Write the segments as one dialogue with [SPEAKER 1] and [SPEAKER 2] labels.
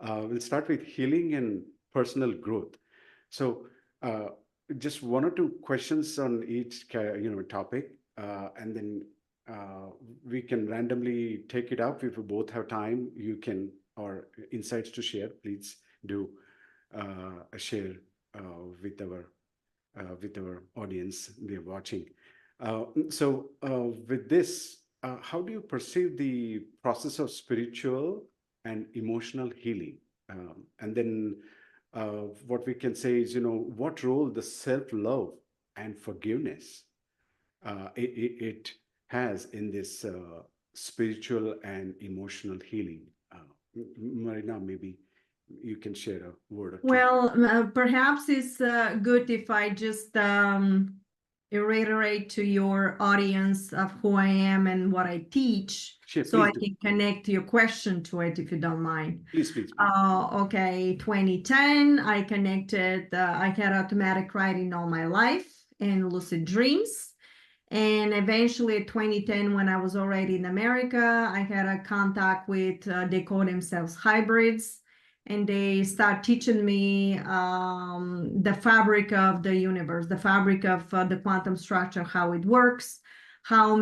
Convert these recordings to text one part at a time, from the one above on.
[SPEAKER 1] We'll start with healing and personal growth. So, just one or two questions on each topic, and then we can randomly take it up. If we both have time, you can, or insights to share, please do share with our audience they're watching. With this, how do you perceive the process of spiritual and emotional healing? And then what we can say is, what role the self-love and forgiveness it has in this spiritual and emotional healing. Marina, maybe you can share a word or two.
[SPEAKER 2] Well, perhaps it's good if I just reiterate to your audience of who I am and what I teach,
[SPEAKER 1] Sure,
[SPEAKER 2] so I
[SPEAKER 1] do.
[SPEAKER 2] can connect your question to it, if you don't mind.
[SPEAKER 1] Please.
[SPEAKER 2] Okay, 2010, I connected, I had automatic writing all my life and lucid dreams. And eventually 2010, when I was already in America, I had a contact with, they call themselves hybrids. And they start teaching me the fabric of the universe, the fabric of the quantum structure, how it works, how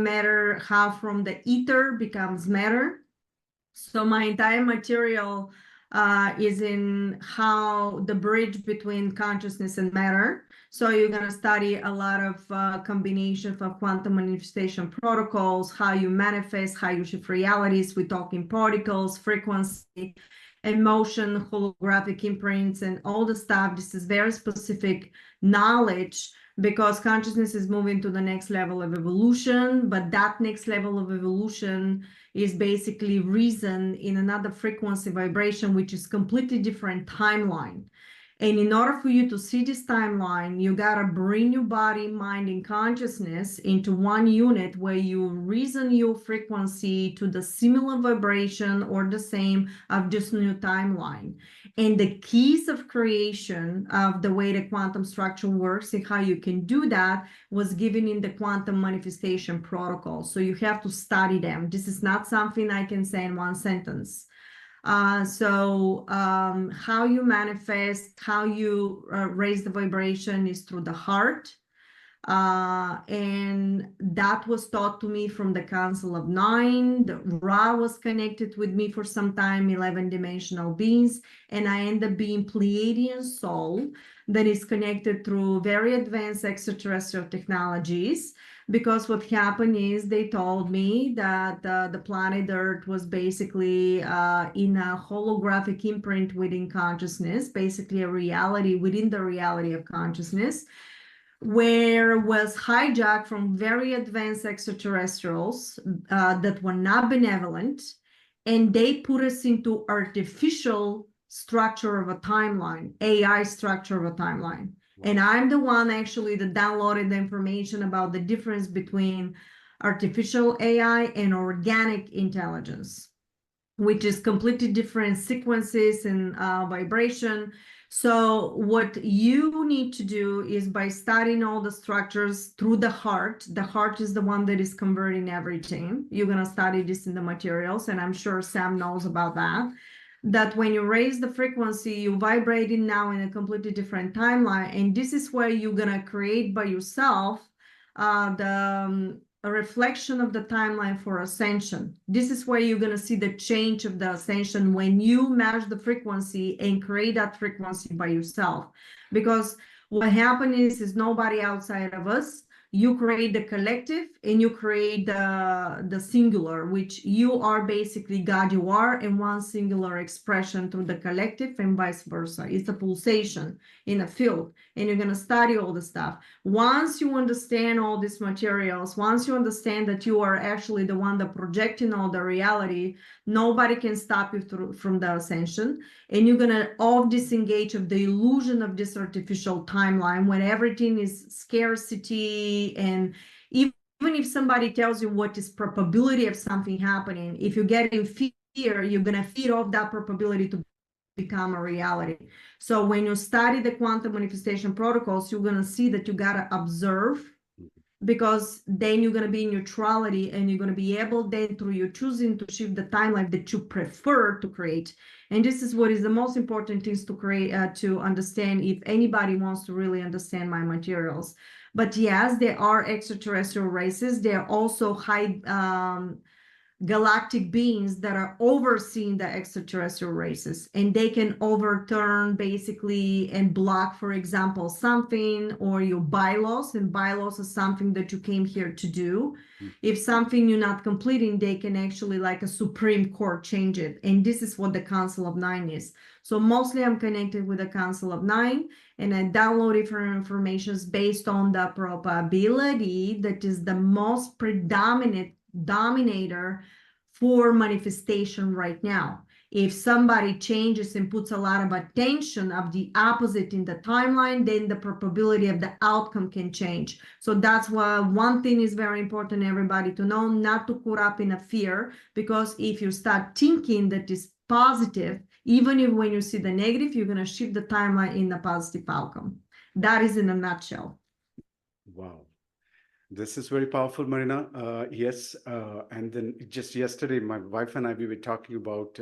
[SPEAKER 2] from the ether becomes matter. So my entire material is in how the bridge between consciousness and matter. So you're going to study a lot of combinations of quantum manifestation protocols, how you manifest, how you shift realities. We're talking particles, frequency, emotion, holographic imprints, and all the stuff. This is very specific knowledge because consciousness is moving to the next level of evolution, but that next level of evolution is basically reason in another frequency vibration, which is completely different timeline. And in order for you to see this timeline, you got to bring your body, mind, and consciousness into one unit where you reason your frequency to the similar vibration or the same of this new timeline. And the keys of creation of the way the quantum structure works and how you can do that was given in the quantum manifestation protocol. So you have to study them. This is not something I can say in one sentence. How you manifest, how you raise the vibration is through the heart. And that was taught to me from the Council of Nine. The Ra was connected with me for some time, 11-dimensional beings, and I end up being Pleiadian soul that is connected through very advanced extraterrestrial technologies. Because what happened is they told me that the planet Earth was basically in a holographic imprint within consciousness, basically a reality within the reality of consciousness, where was hijacked from very advanced extraterrestrials that were not benevolent, and they put us into artificial structure of a timeline, AI structure of a timeline. And I'm the one actually that downloaded the information about the difference between artificial AI and organic intelligence, which is completely different sequences and vibration. So what you need to do is by studying all the structures through the heart is the one that is converting everything. You're going to study this in the materials, and I'm sure Sam knows about that when you raise the frequency, you're vibrating now in a completely different timeline. And this is where you're going to create by yourself a reflection of the timeline for ascension. This is where you're going to see the change of the ascension when you match the frequency and create that frequency by yourself. Because what happens is nobody outside of us. You create the collective and you create the singular, which you are basically God, you are in one singular expression through the collective and vice versa. It's a pulsation in a field, and you're going to study all the stuff. Once you understand all these materials, once you understand that you are actually the one that projecting all the reality, nobody can stop you from the ascension. And you're going to all disengage of the illusion of this artificial timeline when everything is scarcity. And even if somebody tells you what is probability of something happening, if you get in fear, you're going to feed off that probability to become a reality. So when you study the quantum manifestation protocols, you're going to see that you got to observe because then you're going to be in neutrality, and you're going to be able then through your choosing to shift the timeline that you prefer to create. And this is what is the most important things to create, to understand if anybody wants to really understand my materials. But yes, there are extraterrestrial races. There are also high galactic beings that are overseeing the extraterrestrial races, and they can overturn basically and block, for example, something, or your bylaws, and bylaws is something that you came here to do. If something you're not completing, they can actually, like a Supreme Court, change it. And this is what the Council of Nine is. So mostly I'm connected with the Council of Nine, and I download different informations based on the probability that is the most predominant dominator for manifestation right now. If somebody changes and puts a lot of attention of the opposite in the timeline, then the probability of the outcome can change. So that's why one thing is very important, everybody to know, not to caught up in a fear, because if you start thinking that is positive, even if when you see the negative, you're going to shift the timeline in the positive outcome. That is in a nutshell.
[SPEAKER 1] Wow. This is very powerful, Marina. Yes. And then just yesterday, my wife and I, we were talking about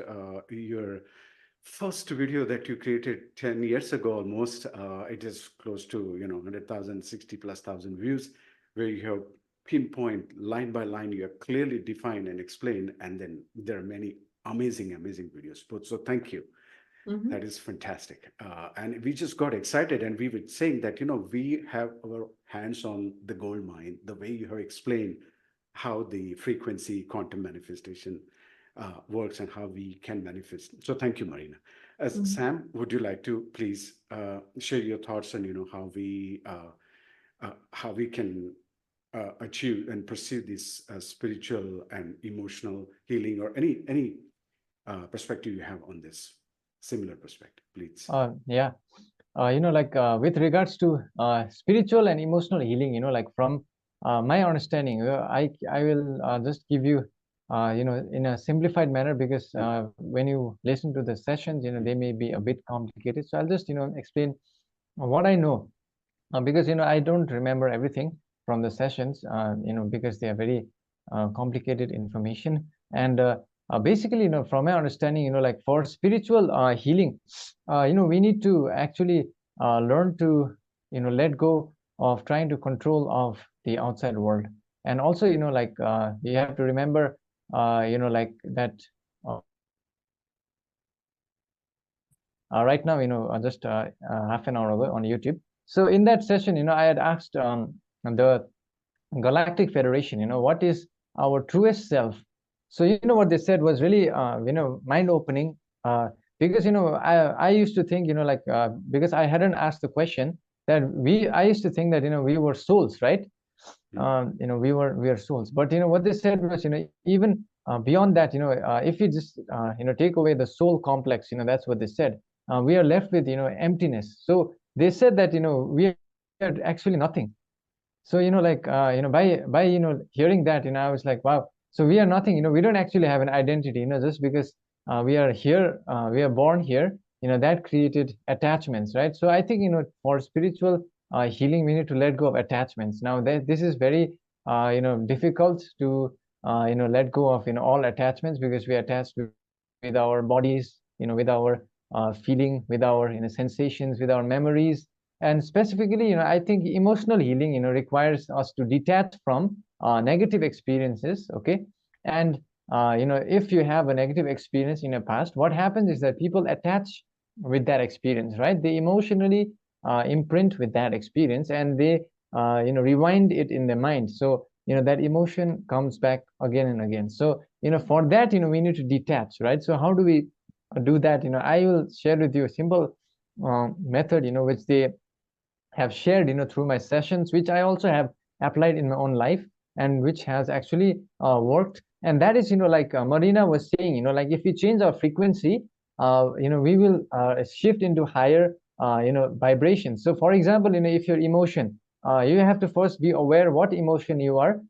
[SPEAKER 1] your first video that you created 10 years ago almost. It is close to, 100,000, 60 plus thousand views, where you have pinpoint line by line, you have clearly defined and explained. And then there are many amazing videos put. So thank you. That is fantastic. And we just got excited, and we were saying that, we have our hands on the gold mine, the way you have explained how the frequency quantum manifestation works and how we can manifest. So thank you, Marina. As Sam, would you like to please share your thoughts on, how we can achieve and perceive this spiritual and emotional healing, or any perspective you have on this? Similar perspective, please.
[SPEAKER 3] Yeah. With regards to spiritual and emotional healing, from my understanding, I will just give you, in a simplified manner, because when you listen to the sessions, they may be a bit complicated. So I'll just, explain what I know, because, I don't remember everything from the sessions, because they are very complicated information. And basically, from my understanding, like for spiritual healing, we need to actually learn to, let go of trying to control of the outside world. And also, you have to remember, like that right now, just half an hour ago on YouTube. So in that session, I had asked the Galactic Federation, what is our truest self? So, what they said was really, mind-opening, because, I used to think, because I hadn't asked the question, that I used to think that, we were souls, right? We are souls. But, what they said was, even beyond that, if you just, take away the soul complex, that's what they said, we are left with, emptiness. So they said that, we are actually nothing. So, by hearing that, I was like, wow, so we are nothing, we don't actually have an identity, just because we are here, we are born here, that created attachments, right? So I think, for spiritual healing, we need to let go of attachments. Now, this is very, difficult to, let go of, all attachments, because we are attached with our bodies, with our feeling, with our, sensations, with our memories. And specifically, I think emotional healing, requires us to detach from negative experiences, okay? And, if you have a negative experience in the past, what happens is that people attach with that experience, right? They emotionally imprint with that experience, and they, rewind it in their mind. So, that emotion comes back again and again. So, for that, we need to detach, right? So how do we do that? I will share with you a simple method, which they have shared, through my sessions, which I also have applied in my own life, and which has actually worked. And that is, like Marina was saying, like if we change our frequency, we will shift into higher, vibrations. So for example, if your emotion, you have to first be aware what emotion you are,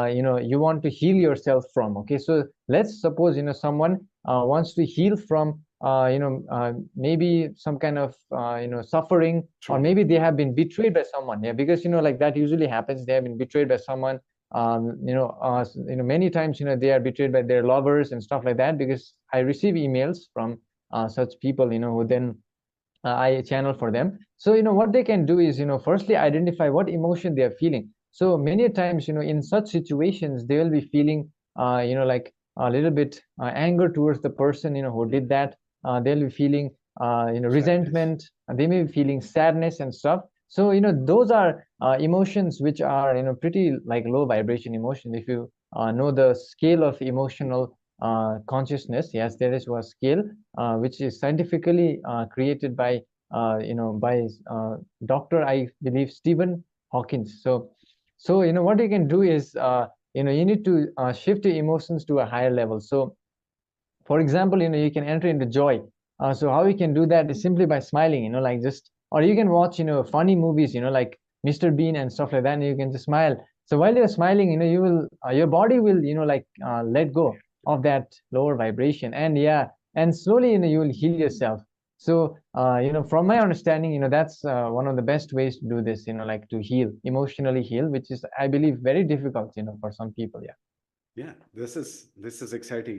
[SPEAKER 3] you want to heal yourself from. Okay, so let's suppose, someone wants to heal from maybe some kind of suffering, or
[SPEAKER 1] Trauma.
[SPEAKER 3] maybe they have been betrayed by someone. Yeah, because like that usually happens. They have been betrayed by someone. Many times they are betrayed by their lovers and stuff like that, because I receive emails from such people who then I channel for them. So what they can do is firstly identify what emotion they are feeling. So many times in such situations they will be feeling like a little bit anger towards the person who did that. They'll be feeling
[SPEAKER 1] Sadness.
[SPEAKER 3] resentment. They may be feeling sadness and stuff. So those are emotions which are pretty like low vibration emotion. If you know the scale of emotional consciousness, yes, there is a scale which is scientifically created by Dr. I believe Stephen Hawkins. So what you can do is you need to shift your emotions to a higher level. So for example, you can enter into joy. So how you can do that is simply by smiling, like just, or you can watch funny movies, like Mr. Bean and stuff like that, and you can just smile. So while you're smiling, you will your body will let go of that lower vibration, and yeah, and slowly you will heal yourself. So from my understanding, that's one of the best ways to do this, like to heal, emotionally heal, which is, I believe, very difficult for some people. Yeah.
[SPEAKER 1] Yeah, this is exciting.